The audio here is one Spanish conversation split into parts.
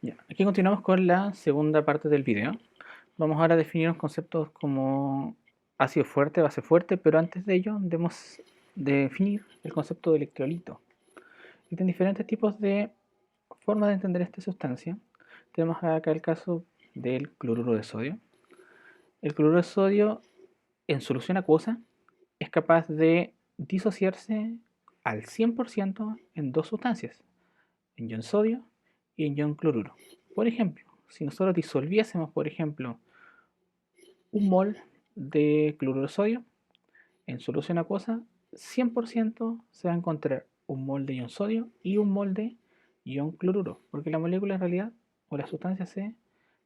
Ya, aquí continuamos con la segunda parte del video. Vamos ahora a definir unos conceptos como ácido fuerte, base fuerte, pero antes de ello debemos definir el concepto de electrolito. Existen diferentes tipos de formas de entender esta sustancia. Tenemos acá el caso del cloruro de sodio. El cloruro de sodio en solución acuosa es capaz de disociarse al 100% en dos sustancias, en ion sodio y en ion cloruro. Por ejemplo, si nosotros disolviésemos, por ejemplo, un mol de cloruro de sodio en solución acuosa, 100% se va a encontrar un mol de ion sodio y un mol de ion cloruro, porque la molécula en realidad o la sustancia se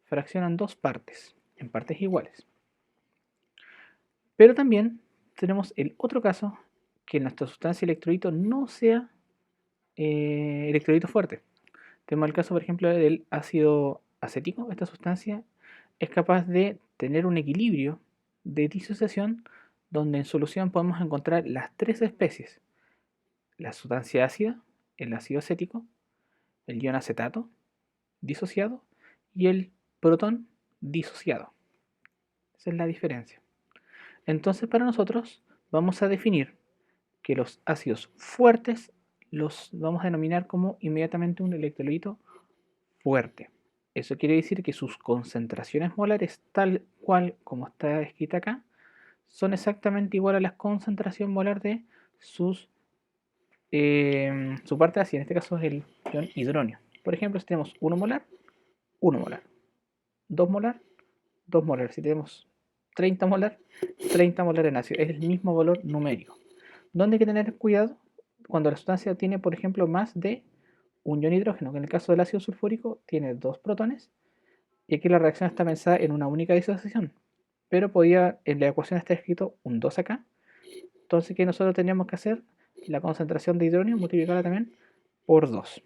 fracciona en dos partes, en partes iguales. Pero también tenemos el otro caso, que nuestra sustancia electrolito no sea electrolito fuerte. Tenemos el caso, por ejemplo, del ácido acético. Esta sustancia es capaz de tener un equilibrio de disociación donde en solución podemos encontrar las tres especies: la sustancia ácida, el ácido acético, el ion acetato disociado y el protón disociado. Esa es la diferencia. Entonces, para nosotros vamos a definir que los ácidos fuertes los vamos a denominar como inmediatamente un electrolito fuerte. Eso quiere decir que sus concentraciones molares, tal cual como está escrita acá, son exactamente igual a la concentración molar de su parte ácida. En este caso es el ion hidronio. Por ejemplo, si tenemos 1 molar, 1 molar, 2 molar, 2 molar. Si tenemos 30 molar, 30 molar en ácido. Es el mismo valor numérico. ¿Dónde hay que tener cuidado? Cuando la sustancia tiene, por ejemplo, más de un ion hidrógeno, que en el caso del ácido sulfúrico tiene 2 protones, y aquí la reacción está pensada en una única disociación, pero podía, en la ecuación está escrito un 2 acá. Entonces, ¿qué nosotros teníamos que hacer? La concentración de hidrógeno multiplicarla también por 2.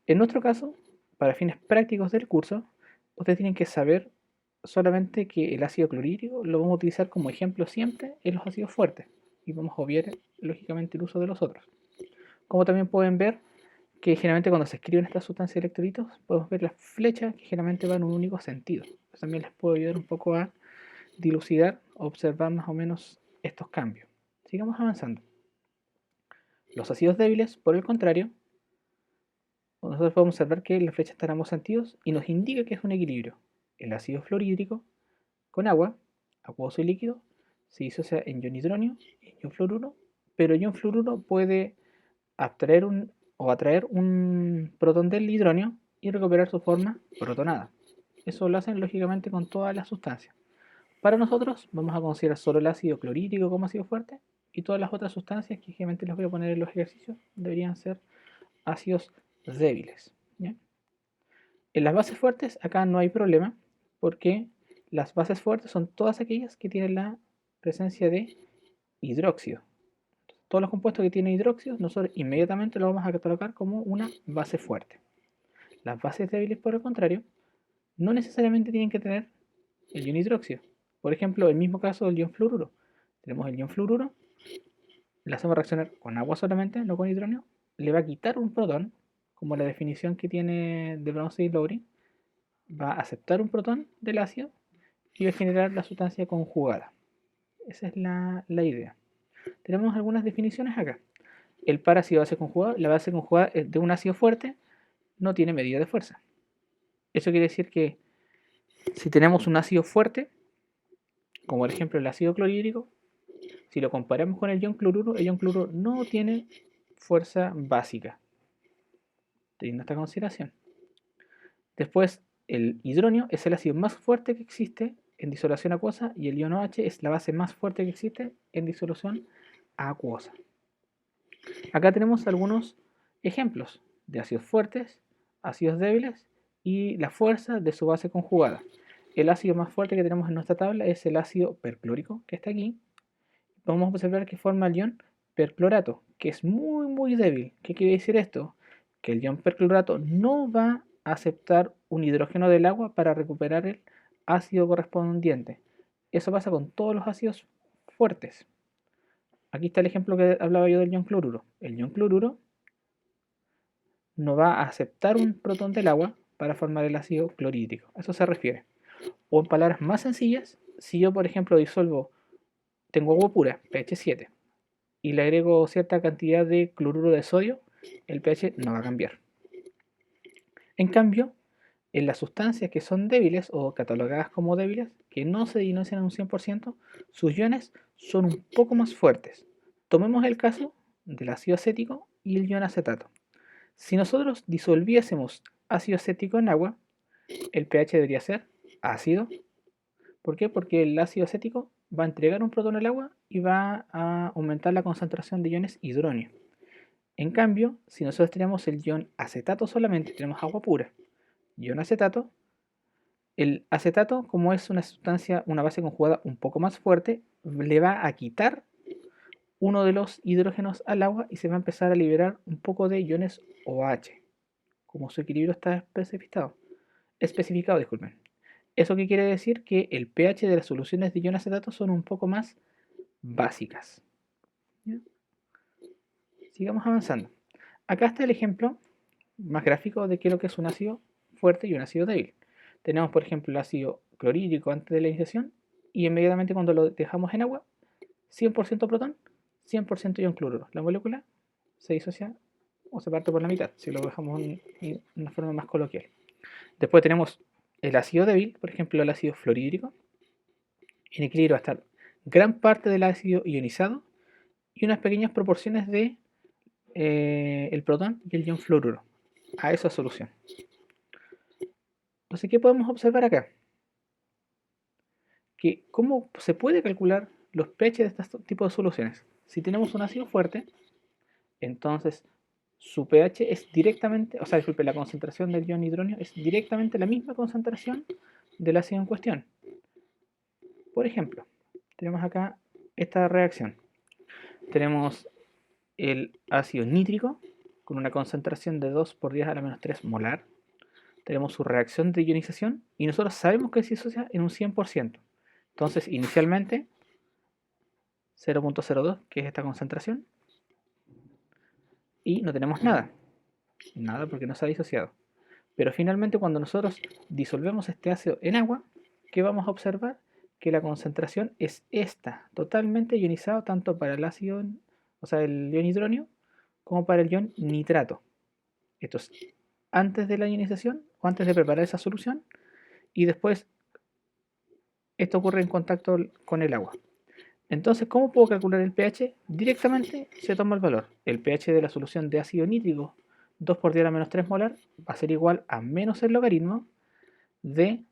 En nuestro caso, para fines prácticos del curso, ustedes tienen que saber solamente que el ácido clorhídrico lo vamos a utilizar como ejemplo siempre en los ácidos fuertes, y vamos a obviar lógicamente el uso de los otros. Como también pueden ver, que generalmente cuando se escriben estas sustancias de electrolitos, podemos ver las flechas que generalmente van en un único sentido. Eso también les puede ayudar un poco a dilucidar, observar más o menos estos cambios. Sigamos avanzando. Los ácidos débiles, por el contrario, nosotros podemos observar que la flecha está en ambos sentidos y nos indica que es un equilibrio. El ácido fluorhídrico con agua, acuoso y líquido, se disocia en ion hidronio y ion fluoruro, pero ion fluoruro puede abstraer o atraer un protón del hidronio y recuperar su forma protonada. Eso lo hacen lógicamente con todas las sustancias. Para nosotros vamos a considerar solo el ácido clorhídrico como ácido fuerte, y todas las otras sustancias que generalmente les voy a poner en los ejercicios deberían ser ácidos débiles. ¿Ya? En las bases fuertes acá no hay problema, porque las bases fuertes son todas aquellas que tienen la presencia de hidróxido. Todos los compuestos que tienen hidróxido nosotros inmediatamente los vamos a catalogar como una base fuerte. Las bases débiles, por el contrario, no necesariamente tienen que tener el ion hidróxido. Por ejemplo, el mismo caso del ion fluoruro. Tenemos el ion fluoruro, le hacemos reaccionar con agua solamente, no con hidrógeno, le va a quitar un protón, como la definición que tiene de Brownstein y Lowry, va a aceptar un protón del ácido y va a generar la sustancia conjugada. Esa es la idea. Tenemos algunas definiciones acá. El par ácido base conjugada, la base conjugada de un ácido fuerte no tiene medida de fuerza. Eso quiere decir que si tenemos un ácido fuerte, como por ejemplo el ácido clorhídrico, si lo comparamos con el ion cloruro no tiene fuerza básica, teniendo esta consideración. Después, el hidronio es el ácido más fuerte que existe en disolución acuosa y el ion OH es la base más fuerte que existe en disolución acuosa. Acá tenemos algunos ejemplos de ácidos fuertes, ácidos débiles y la fuerza de su base conjugada. El ácido más fuerte que tenemos en nuestra tabla es el ácido perclórico, que está aquí. Podemos observar que forma el ion perclorato, que es muy débil. ¿Qué quiere decir esto? Que el ion perclorato no va a aceptar un hidrógeno del agua para recuperar el ácido correspondiente. Eso pasa con todos los ácidos fuertes. Aquí está el ejemplo que hablaba yo del ion cloruro. El ion cloruro no va a aceptar un protón del agua para formar el ácido clorhídrico. A eso se refiere. O en palabras más sencillas, si yo por ejemplo tengo agua pura, pH 7, y le agrego cierta cantidad de cloruro de sodio, el pH no va a cambiar. En cambio, en las sustancias que son débiles o catalogadas como débiles, que no se ionizan en un 100%, sus iones son un poco más fuertes. Tomemos el caso del ácido acético y el ion acetato. Si nosotros disolviésemos ácido acético en agua, el pH debería ser ácido. ¿Por qué? Porque el ácido acético va a entregar un protón al agua y va a aumentar la concentración de iones hidronio. En cambio, si nosotros tenemos el ion acetato solamente, tenemos agua pura, ion acetato, el acetato, como es una sustancia, una base conjugada un poco más fuerte, le va a quitar uno de los hidrógenos al agua y se va a empezar a liberar un poco de iones OH, como su equilibrio está especificado, disculpen. ¿Eso qué quiere decir? Que el pH de las soluciones de ion acetato son un poco más básicas. ¿Ya? Sigamos avanzando. Acá está el ejemplo más gráfico de qué es lo que es un ácido fuerte y un ácido débil. Tenemos, por ejemplo, el ácido clorhídrico antes de la iniciación y inmediatamente cuando lo dejamos en agua, 100% protón, 100% ion cloruro. La molécula se disocia o se parte por la mitad, si lo dejamos en una forma más coloquial. Después tenemos el ácido débil, por ejemplo, el ácido fluorhídrico. En equilibrio va a estar gran parte del ácido ionizado y unas pequeñas proporciones de el protón y el ion fluoruro a esa solución. Entonces, ¿qué podemos observar acá? Que cómo se puede calcular los pH de este tipo de soluciones. Si tenemos un ácido fuerte, entonces su pH es directamente, o sea, disculpe, la concentración del ion hidronio es directamente la misma concentración del ácido en cuestión. Por ejemplo, tenemos acá esta reacción. Tenemos el ácido nítrico con una concentración de 2 por 10 a la menos 3 molar. Tenemos su reacción de ionización y nosotros sabemos que se disocia en un 100%. Entonces, inicialmente 0.02, que es esta concentración, y no tenemos nada. Nada porque no se ha disociado. Pero finalmente cuando nosotros disolvemos este ácido en agua, ¿qué vamos a observar? Que la concentración es esta, totalmente ionizado tanto para el ácido, o sea, el ion hidronio, como para el ion nitrato. Esto es antes de la ionización o antes de preparar esa solución, y después esto ocurre en contacto con el agua. Entonces, ¿cómo puedo calcular el pH? Directamente se toma el valor. El pH de la solución de ácido nítrico 2 por 10 a la menos 3 molar va a ser igual a menos el logaritmo de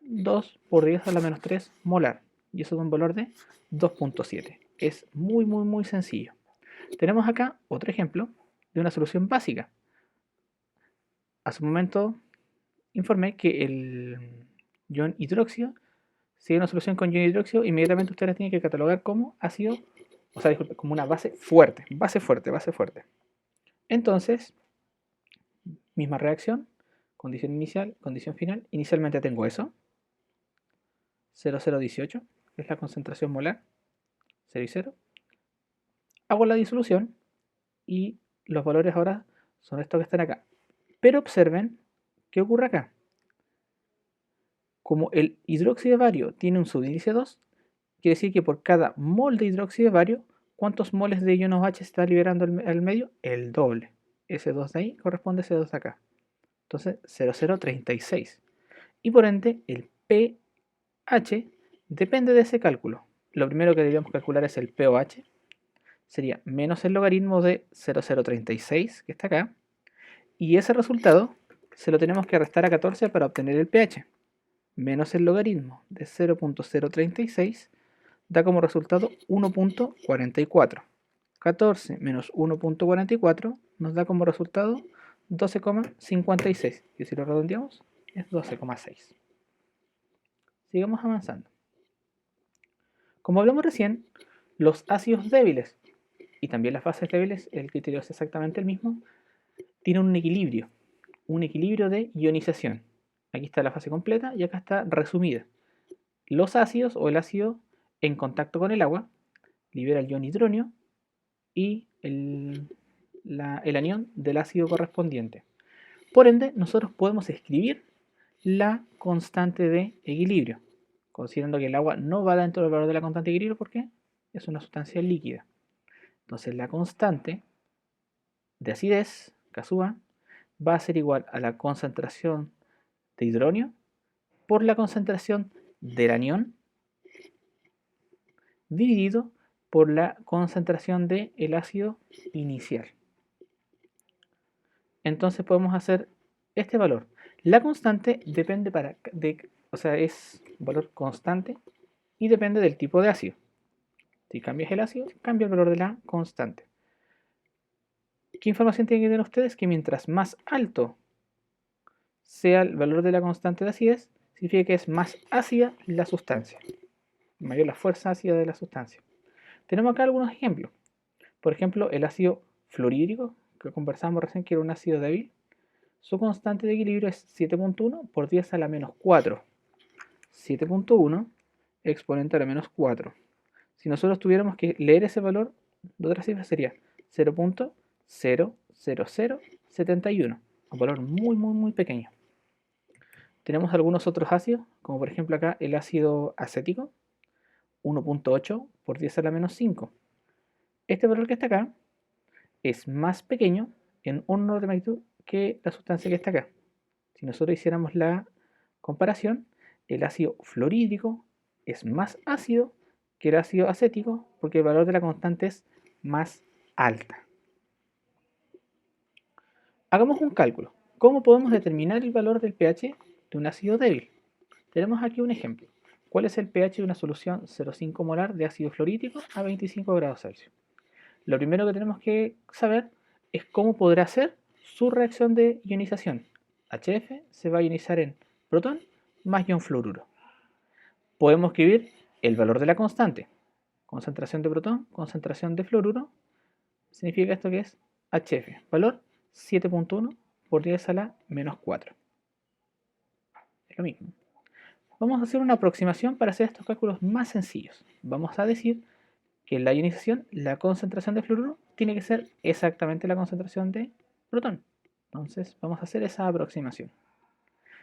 2 por 10 a la menos 3 molar. Y eso es un valor de 2.7. Es muy, muy, muy sencillo. Tenemos acá otro ejemplo de una solución básica. Hace un momento informé que el ion hidróxido, si hay una solución con ion hidróxido, inmediatamente usted la tiene que catalogar como ácido, o sea, disculpe, como una base fuerte, base fuerte, base fuerte. Entonces, misma reacción, condición inicial, condición final. Inicialmente tengo eso, 0,018, que es la concentración molar, 0 y 0. Hago la disolución y los valores ahora son estos que están acá. Pero observen qué ocurre acá. Como el hidróxido de bario tiene un subíndice 2, quiere decir que por cada mol de hidróxido de bario, ¿cuántos moles de ion OH se está liberando al medio? El doble. Ese 2 de ahí corresponde a ese 2 de acá. Entonces 0,036. Y por ende el pH depende de ese cálculo. Lo primero que debemos calcular es el pOH. Sería menos el logaritmo de 0,036 que está acá. Y ese resultado se lo tenemos que restar a 14 para obtener el pH. Menos el logaritmo de 0.036 da como resultado 1.44. 14 menos 1.44 nos da como resultado 12,56. Y si lo redondeamos, es 12,6. Sigamos avanzando. Como hablamos recién, los ácidos débiles y también las bases débiles, el criterio es exactamente el mismo, tienen un equilibrio de ionización. Aquí está la fase completa y acá está resumida. Los ácidos o el ácido en contacto con el agua libera el ion hidronio y el anión del ácido correspondiente. Por ende, nosotros podemos escribir la constante de equilibrio, considerando que el agua no va dentro del valor de la constante de equilibrio porque es una sustancia líquida. Entonces la constante de acidez, K(A), va a ser igual a la concentración de hidronio por la concentración del anión dividido por la concentración del ácido inicial. Entonces podemos hacer este valor. La constante depende o sea, es un valor constante y depende del tipo de ácido. Si cambias el ácido, cambia el valor de la constante. ¿Qué información tienen que tener ustedes? Que mientras más alto sea el valor de la constante de acidez, significa que es más ácida la sustancia. Mayor la fuerza ácida de la sustancia. Tenemos acá algunos ejemplos. Por ejemplo, el ácido fluorhídrico, que conversamos recién que era un ácido débil, su constante de equilibrio es 7.1 por 10 a la menos 4. 7.1 exponente a la menos 4. Si nosotros tuviéramos que leer ese valor, de otra cifra sería 0.00071, un valor muy pequeño. Tenemos algunos otros ácidos, como por ejemplo acá el ácido acético, 1.8 por 10 a la menos 5. Este valor que está acá es más pequeño en un orden de magnitud que la sustancia que está acá. Si nosotros hiciéramos la comparación, el ácido fluorhídrico es más ácido que el ácido acético porque el valor de la constante es más alta. Hagamos un cálculo. ¿Cómo podemos determinar el valor del pH de un ácido débil? Tenemos aquí un ejemplo. ¿Cuál es el pH de una solución 0,5 molar de ácido fluorhídrico a 25 grados Celsius? Lo primero que tenemos que saber es cómo podrá ser su reacción de ionización. HF se va a ionizar en protón más ion fluoruro. Podemos escribir el valor de la constante. Concentración de protón, concentración de fluoruro. Significa esto que es HF. Valor 7.1 por 10 a la menos 4. Es lo mismo. Vamos a hacer una aproximación para hacer estos cálculos más sencillos. Vamos a decir que en la ionización la concentración de fluoruro tiene que ser exactamente la concentración de protón. Entonces vamos a hacer esa aproximación.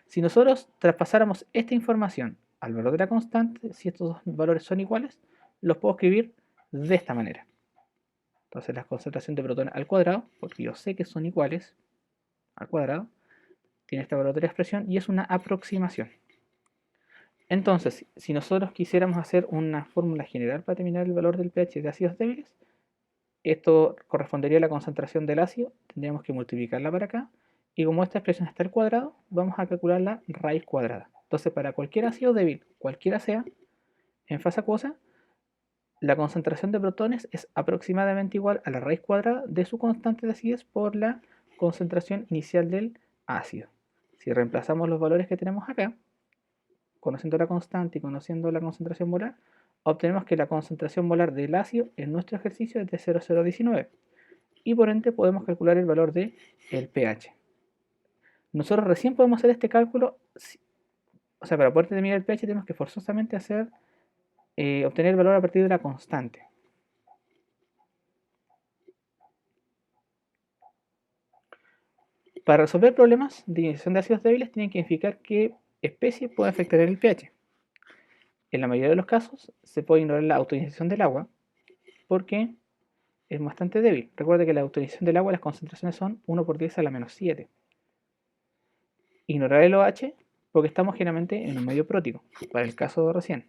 Si nosotros traspasáramos esta información al valor de la constante, si estos dos valores son iguales, los puedo escribir de esta manera. Entonces la concentración de protón al cuadrado, porque yo sé que son iguales al cuadrado, tiene este valor de la expresión y es una aproximación. Entonces, si nosotros quisiéramos hacer una fórmula general para determinar el valor del pH de ácidos débiles, esto correspondería a la concentración del ácido, tendríamos que multiplicarla para acá, y como esta expresión está al cuadrado, vamos a calcular la raíz cuadrada. Entonces, para cualquier ácido débil, cualquiera sea, en fase acuosa, la concentración de protones es aproximadamente igual a la raíz cuadrada de su constante de acidez por la concentración inicial del ácido. Si reemplazamos los valores que tenemos acá, conociendo la constante y conociendo la concentración molar, obtenemos que la concentración molar del ácido en nuestro ejercicio es de 0,019 y por ende podemos calcular el valor del pH. Nosotros recién podemos hacer este cálculo, o sea, para poder determinar el pH tenemos que forzosamente obtener el valor a partir de la constante. Para resolver problemas de ionización de ácidos débiles tienen que identificar qué especie puede afectar el pH. En la mayoría de los casos se puede ignorar la autoionización del agua porque es bastante débil. Recuerda que la autoionización del agua las concentraciones son 1 por 10 a la menos 7. Ignorar el OH porque estamos generalmente en un medio prótico, para el caso de recién.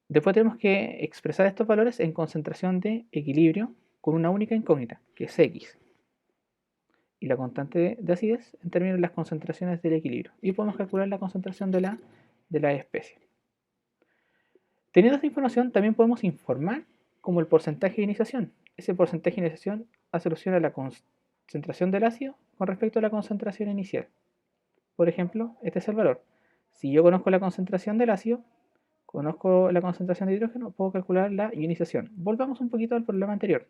Después tenemos que expresar estos valores en concentración de equilibrio con una única incógnita, que es X. Y la constante de acidez en términos de las concentraciones del equilibrio. Y podemos calcular la concentración de la especie. Teniendo esta información, también podemos informar como el porcentaje de ionización. Ese porcentaje de ionización hace alusión a la concentración del ácido con respecto a la concentración inicial. Por ejemplo, este es el valor. Si yo conozco la concentración del ácido, conozco la concentración de hidrógeno, puedo calcular la ionización. Volvamos un poquito al problema anterior.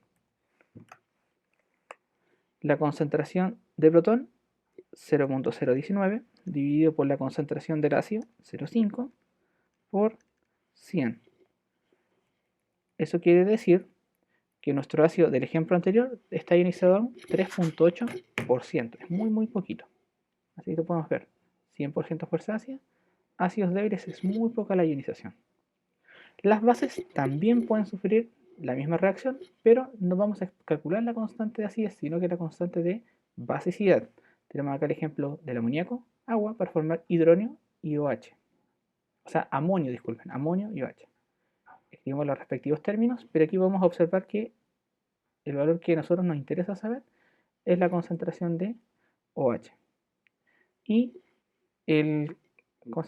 La concentración de protón, 0.019, dividido por la concentración del ácido, 0.5, por 100. Eso quiere decir que nuestro ácido del ejemplo anterior está ionizado a 3.8 1%, es muy poquito. Así que podemos ver 100% fuerza ácida, ácidos débiles es muy poca la ionización. Las bases también pueden sufrir la misma reacción, pero no vamos a calcular la constante de acidez, sino que la constante de basicidad. Tenemos acá el ejemplo del amoníaco, agua, para formar hidronio y OH. O sea, amonio, disculpen, amonio y OH. Escribimos los respectivos términos, pero aquí vamos a observar que el valor que a nosotros nos interesa saber es la concentración de OH. Y el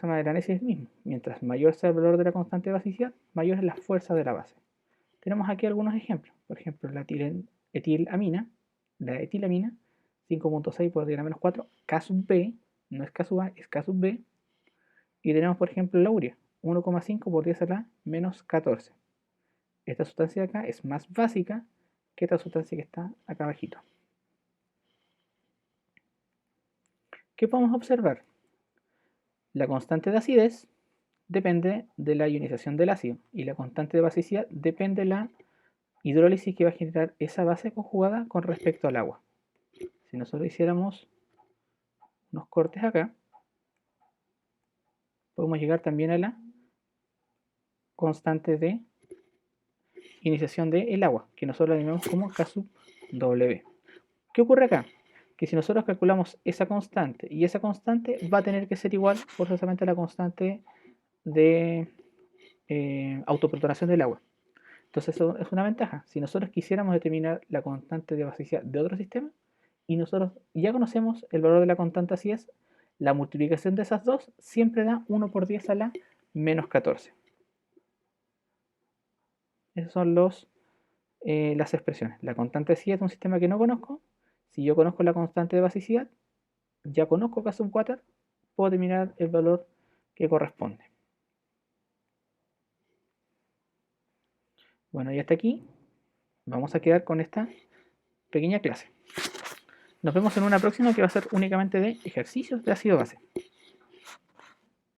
análisis mismo. Mientras mayor sea el valor de la constante de basicidad, mayor es la fuerza de la base. Tenemos aquí algunos ejemplos. Por ejemplo, la etilamina, 5.6 por 10 a menos 4, K sub B, no es K sub A, es K sub B. Y tenemos, por ejemplo, la urea, 1,5 por 10 a la menos 14. Esta sustancia de acá es más básica que esta sustancia que está acá abajito. ¿Qué podemos observar? La constante de acidez depende de la ionización del ácido y la constante de basicidad depende de la hidrólisis que va a generar esa base conjugada con respecto al agua. Si nosotros hiciéramos unos cortes acá, podemos llegar también a la constante de iniciación del agua, que nosotros la denominamos como K sub W. ¿Qué ocurre acá? Que si nosotros calculamos esa constante y esa constante va a tener que ser igual forzosamente a la constante de autoprotonación del agua. Entonces eso es una ventaja. Si nosotros quisiéramos determinar la constante de basicidad de otro sistema y nosotros ya conocemos el valor de la constante acidez, la multiplicación de esas dos siempre da 1 por 10 a la menos 14. Esas son las expresiones. La constante de acidez es un sistema que no conozco. Si yo conozco la constante de basicidad, ya conozco K sub 4, puedo determinar el valor que corresponde. Bueno, y hasta aquí vamos a quedar con esta pequeña clase. Nos vemos en una próxima que va a ser únicamente de ejercicios de ácido base.